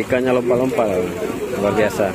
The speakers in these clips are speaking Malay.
ikannya lompat-lompat, luar biasa.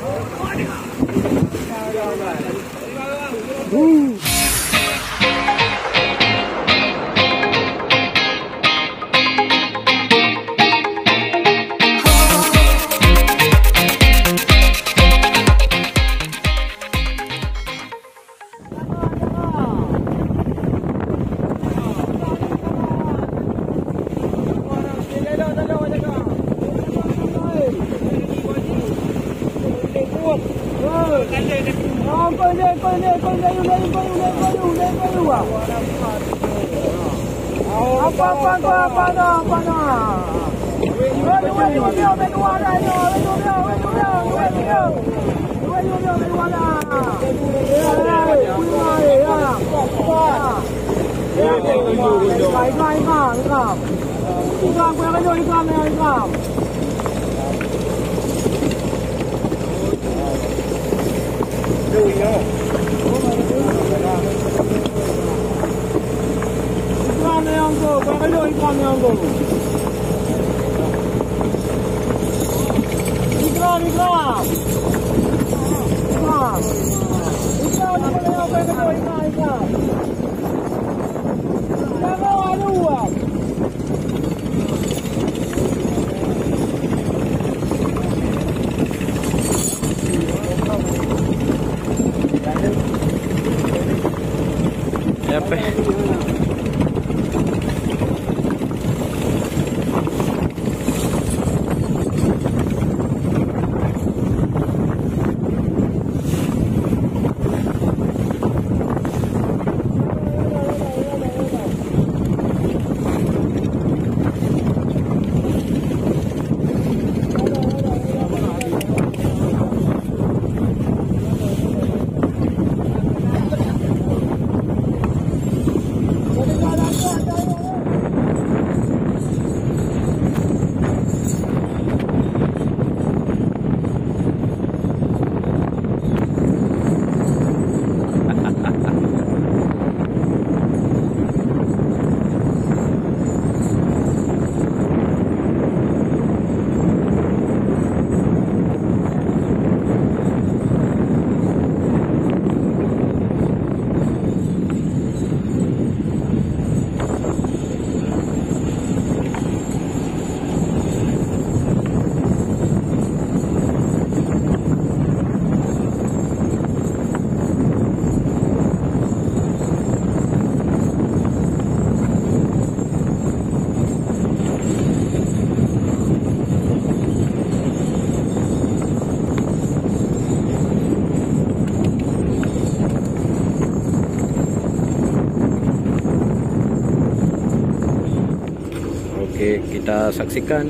Oke, kita saksikan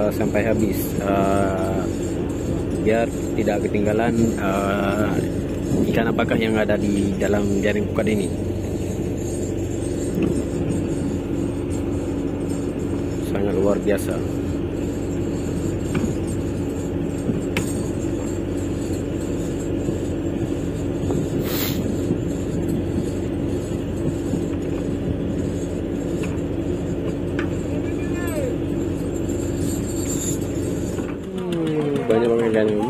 sampai habis biar tidak ketinggalan ikan apakah yang ada di dalam jaring pukat ini. Sangat luar biasa. Banyak banget ikan ini.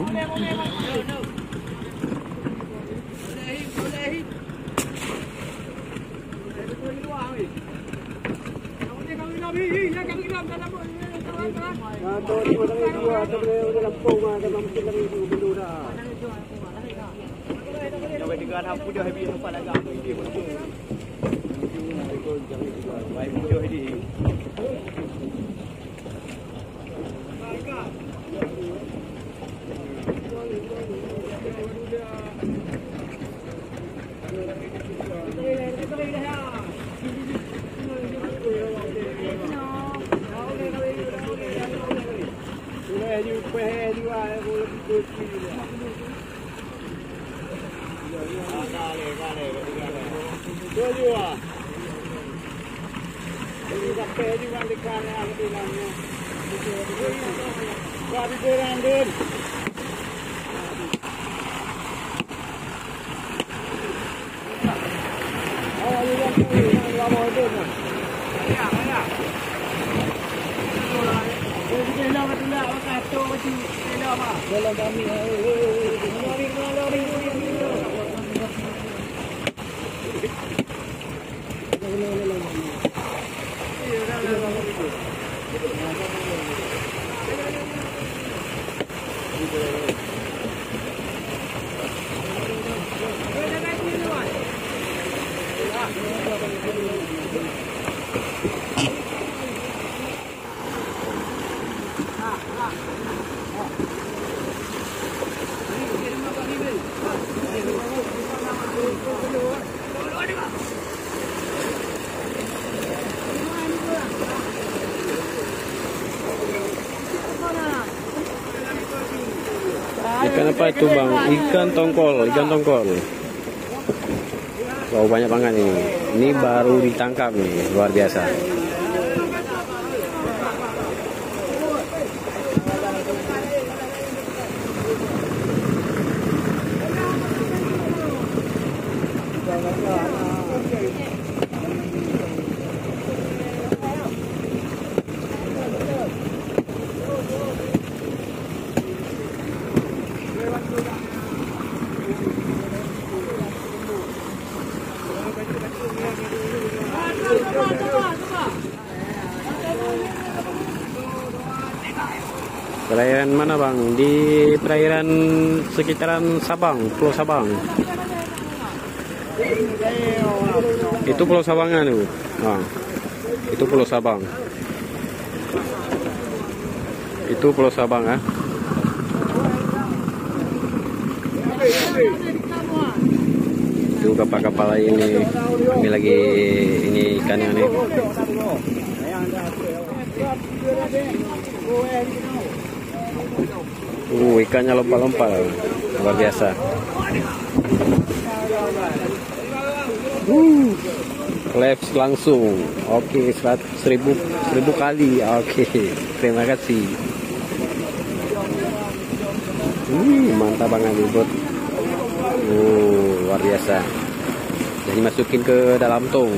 Ikan apa itu bang? Ikan tongkol, ikan tongkol. Wow, banyak banget ini. Ini baru ditangkap nih, luar biasa. Perairan mana bang? Di perairan sekitaran Sabang, Pulau Sabang. Itu Pulau Sabangan itu. Nah, itu Pulau Sabang. Itu Pulau Sabang ah. Itu kapal-kapal ini. Kami lagi ini ikannya nih. Ikannya lompat-lompat, luar biasa. Claps langsung. Oke, 1000 kali. Oke, terima kasih. Mantap banget nih bot. Luar biasa. Jadi masukin ke dalam tong.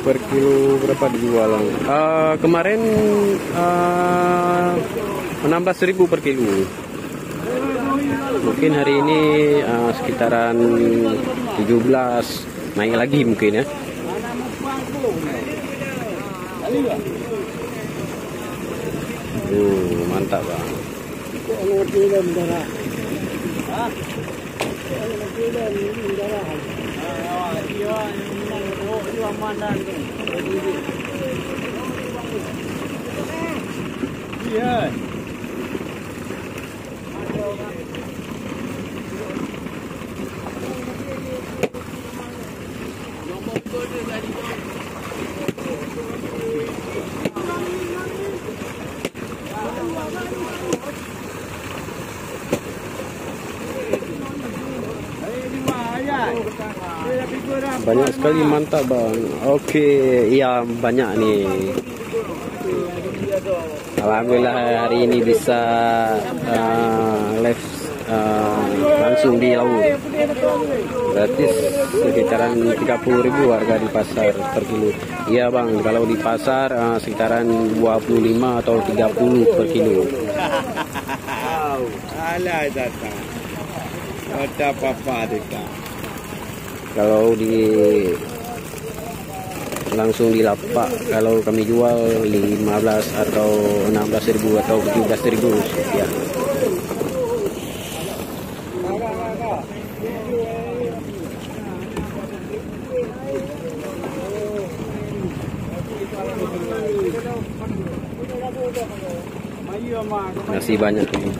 Per kilo berapa dijual? Kemarin 16.000 per kilo. Mungkin hari ini sekitaran 17, naik lagi mungkin ya. Mantap bang. Banyak sekali, mantap bang. Oke, iya banyak nih. Alhamdulillah hari ini bisa live langsung di laut. Berarti sekitaran 30.000 harga di pasar per kilo. Iya bang, kalau di pasar sekitaran 25 atau 30 per kilo. Kalau langsung di lapak, kalau kami jual 15 atau 16.000 atau 17.000 ya. Masih banyak ini.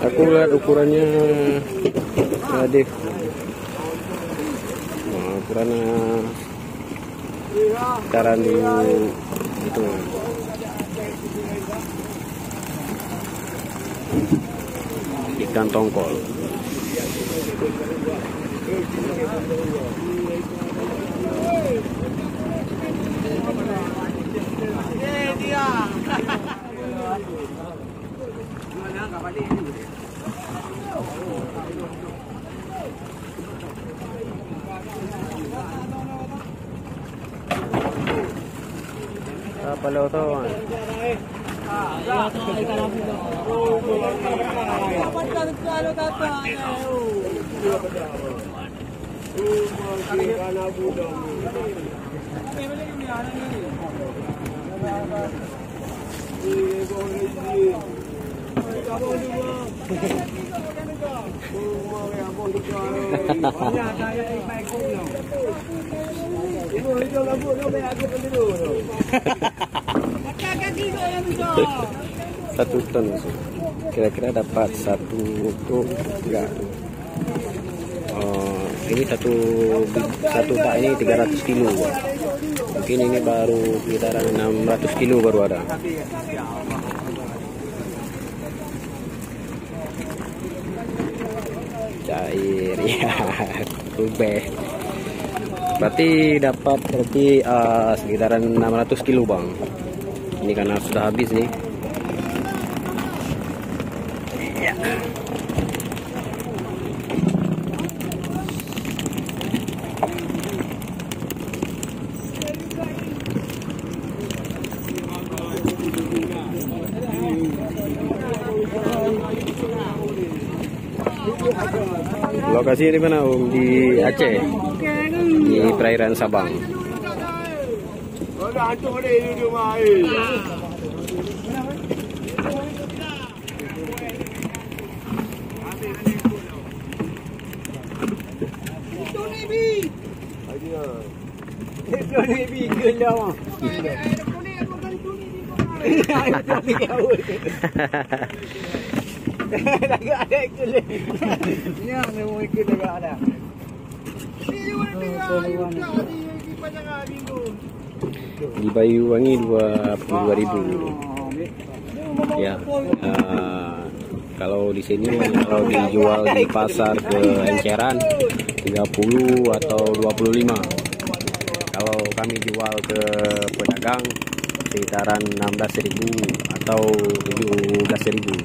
Aku lihat ukurannya adik. Ukurannya sekitaran dulu itu. Ikan tongkol. Apa lo tu? Satu ton kira-kira dapat satu untuk enggak. Ini satu tak ini 300 kilo. Mungkin ini baru sekitaran 600 kilo baru ada. Cair ya, ubeh. Berarti dapat sekitaran 600 kilo bang. Ini karena sudah habis nih. Ya. Lokasi di mana Om? Di Aceh, di perairan Sabang. Di Banyuwangi 22.000. Ya. Kalau di sini kalau dijual di pasar ke Enceran 30 atau 25. Kalau kami jual ke pedagang sekitaran 16.000 atau 17.000.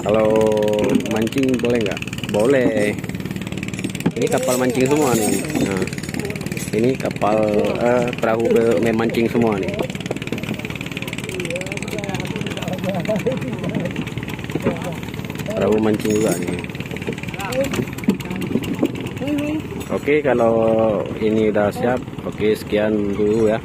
Kalau mancing boleh nggak? Boleh. Ini kapal mancing semua nih. Nah, ini kapal perahu memancing semua nih. Perahu mancing juga nih. Oke, kalau ini udah siap. Oke, sekian dulu ya.